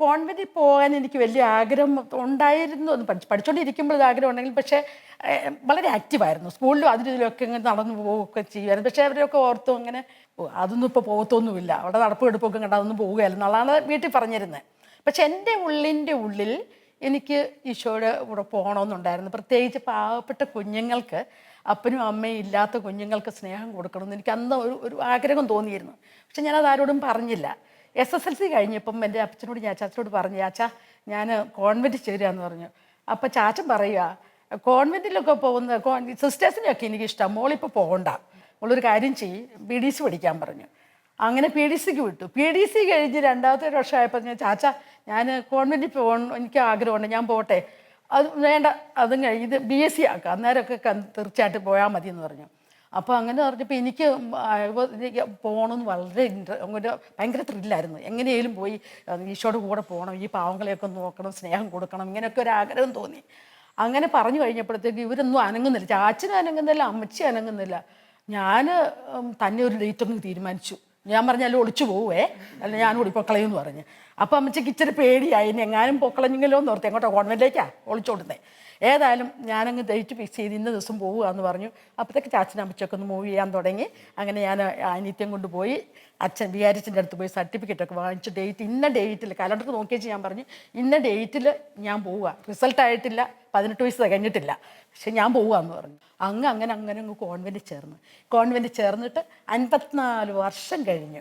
കോൺവെൻറ്റിൽ പോകാൻ എനിക്ക് വലിയ ആഗ്രഹം ഉണ്ടായിരുന്നു. പഠിച്ചുകൊണ്ടിരിക്കുമ്പോൾ ഇത് ആഗ്രഹം ഉണ്ടെങ്കിൽ, പക്ഷേ വളരെ ആക്റ്റീവായിരുന്നു. സ്കൂളിലും അതിലും ഇതിലൊക്കെ ഇങ്ങനെ നടന്നു പോവുകയൊക്കെ ചെയ്യുമായിരുന്നു. പക്ഷേ അവരൊക്കെ ഓർത്തും അങ്ങനെ അതൊന്നും ഇപ്പോൾ പോകത്തൊന്നുമില്ല, അവിടെ നടപ്പ് എടുപ്പൊക്കെ കണ്ട അതൊന്നും പോവുകയല്ല എന്നുള്ളതാണ് വീട്ടിൽ പറഞ്ഞിരുന്നത്. പക്ഷെ എൻ്റെ ഉള്ളിൻ്റെ ഉള്ളിൽ എനിക്ക് ഈശോയുടെ കൂടെ പോകണമെന്നുണ്ടായിരുന്നു. പ്രത്യേകിച്ച് പാവപ്പെട്ട കുഞ്ഞുങ്ങൾക്ക്, അപ്പനും അമ്മയും ഇല്ലാത്ത കുഞ്ഞുങ്ങൾക്ക് സ്നേഹം കൊടുക്കണമെന്ന് എനിക്ക് അന്ന് ഒരു ആഗ്രഹം തോന്നിയിരുന്നു. പക്ഷെ ഞാനത് ആരോടും പറഞ്ഞില്ല. SSLC കഴിഞ്ഞപ്പം എൻ്റെ അച്ഛനോട് ഞാൻ ചാച്ചനോട് പറഞ്ഞു, ചാച്ച ഞാൻ കോൺവെൻറ്റിൽ ചേരുകയെന്ന് പറഞ്ഞു. അപ്പോൾ ചാച്ചൻ പറയുക, കോൺവെൻറ്റിലൊക്കെ പോകുന്ന സിസ്റ്റേഴ്സിനെയൊക്കെ എനിക്കിഷ്ടം, മോളിപ്പോൾ പോകണ്ട, മോളൊരു കാര്യം ചെയ്യ്, PDC പഠിക്കാൻ പറഞ്ഞു. അങ്ങനെ PDCക്ക് വിട്ടു. PDC കഴിഞ്ഞ് രണ്ടാമത്തെ ഒരു വർഷമായപ്പോൾ ഞാൻ, ചാച്ച ഞാൻ കോൺവെൻറ്റിൽ പോകണം, എനിക്ക് ആഗ്രഹമുണ്ട്, ഞാൻ പോട്ടെ. അത് വേണ്ട, അതും കഴിഞ്ഞ് ഇത് BSc ആക്കാം, അന്നേരമൊക്കെ തീർച്ചയായിട്ടും പോയാൽ മതി എന്ന് പറഞ്ഞു. അപ്പോൾ അങ്ങനെ പറഞ്ഞപ്പോൾ എനിക്ക് പോകണമെന്ന് വളരെ ഭയങ്കര ത്രില്ലായിരുന്നു. എങ്ങനെയും പോയി ഈശോയുടെ കൂടെ പോകണം, ഈ പാവങ്ങളെയൊക്കെ നോക്കണം, സ്നേഹം കൊടുക്കണം, ഇങ്ങനെയൊക്കെ ഒരു ആഗ്രഹം തോന്നി. അങ്ങനെ പറഞ്ഞു കഴിഞ്ഞപ്പോഴത്തേക്ക് ഇവരൊന്നും അനങ്ങുന്നില്ല, ചാച്ചനും അനങ്ങുന്നില്ല, അമ്മച്ചി അനങ്ങുന്നില്ല. ഞാൻ തന്നെ ഒരു ഡേറ്റ് ഒന്ന് തീരുമാനിച്ചു. ഞാൻ പറഞ്ഞാലും ഒളിച്ചു പോവേ, അല്ല ഞാൻ കൂടി പൊക്കളയെന്ന് പറഞ്ഞു. അപ്പോൾ അമ്മച്ചിക്ക് ഇച്ചിരി പേടിയായി, ഇനി എങ്ങാനും പൊക്കളഞ്ഞെങ്കിലോ എന്ന് ഓർത്ത്. എങ്ങോട്ടോ കോൺവെൻറ്റിലേക്കാണ് ഒളിച്ചോടുന്നത്. ഏതായാലും ഞാനങ്ങ് ഡേറ്റ് ഫിക്സ് ചെയ്ത് ഇന്ന ദിവസം പോവുക എന്ന് പറഞ്ഞു. അപ്പോഴത്തേക്ക് ചാച്ചനും അമ്മച്ചൊക്കെ ഒന്ന് മൂവ് ചെയ്യാൻ തുടങ്ങി. അങ്ങനെ ഞാൻ അനിത്യം കൊണ്ടുപോയി വികാരിച്ചൻ്റെ അടുത്ത് പോയി സർട്ടിഫിക്കറ്റൊക്കെ വാങ്ങിച്ച് ഇന്ന ഡേറ്റിൽ കലണ്ടർ നോക്കിയേച്ച് ഞാൻ പറഞ്ഞു, ഇന്ന ഡേറ്റിൽ ഞാൻ പോവുക, റിസൾട്ടായിട്ടില്ല, 18 വയസ്സ് തികഞ്ഞിട്ടില്ല, പക്ഷെ ഞാൻ പോവുകയെന്ന് പറഞ്ഞു. അങ്ങനെ കോൺവെൻറ്റിൽ ചേർന്നിട്ട് 54 വർഷം കഴിഞ്ഞു.